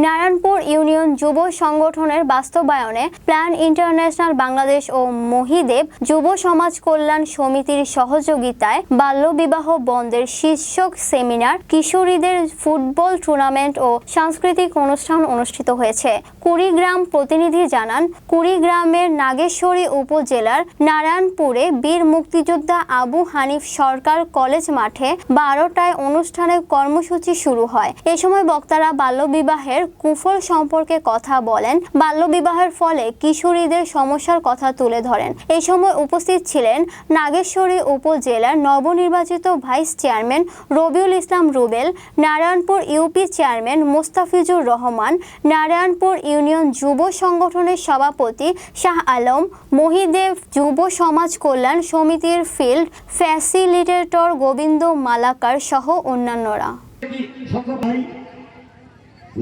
Narayanpur union যুব সংগঠনের বাস্তবায়নে প্ল্যান ইন্টারন্যাশনাল বাংলাদেশ ও মহিদেব যুব সমাজ কল্যাণ সমিতির সহযোগিতায় বাল্যবিবাহ বন্ধের শীর্ষক সেমিনার, কিশোরীদের ফুটবল টুর্নামেন্ট ও সাংস্কৃতিক অনুষ্ঠান অনুষ্ঠিত হয়েছে। কুড়িগ্রাম প্রতিনিধি জানান, কুড়িগ্রামের নাগেশ্বরী উপজেলার নারায়ণপুরে বীর মুক্তিযোদ্ধা আবু হানিফ সরকার কলেজ মাঠে 12টায় অনুষ্ঠানের কর্মসূচি শুরু হয়। এ সময় বক্তারা বাল্যবিবাহের কুফল সম্পর্কে কথা বলেন, বাল্যবিবাহের ফলে কিশোরীদের সমস্যার কথা তুলে ধরেন। এই সময় উপস্থিত ছিলেন নাগেশ্বরী উপজেলার নবনির্বাচিত vice chairman Rabiul Islam Rubel, Narayanpur UP chairman Mostafizur Rahman, Narayanpur union যুব সংগঠনের সভাপতি শাহ আলম, মহিদেব যুব সমাজ কল্যাণ সমিতির ফিল্ড ফ্যাসিলিটেটর গোবিন্দ মালাকার সহ অন্যান্যরা।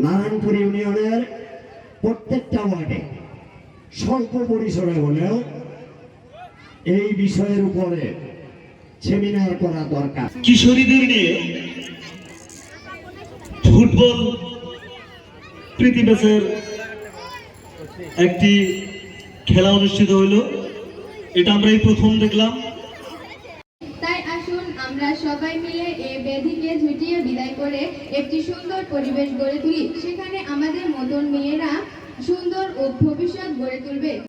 নারায়ণপুর ইউনিয়নের প্রত্যেকটা ওয়ার্ডে স্বল্প পরিসরে হলেও এই বিষয়ের উপরে সেমিনার করা দরকার। কিশোরীদের নিয়ে ফুটবল প্রীতি ম্যাচের একটি খেলা অনুষ্ঠিত হইল, এটা আমরা এই প্রথম দেখলাম। তাই আসুন আমরা সবাই মিলে এই ব্যাধিকে ঝুঁটিয়ে বিদায় করে একটি সুন্দর পরিবেশ গড়ে তুলি, সেখানে আমাদের মতন মেয়েরা সুন্দর ও ভবিষ্যৎ গড়ে তুলবে।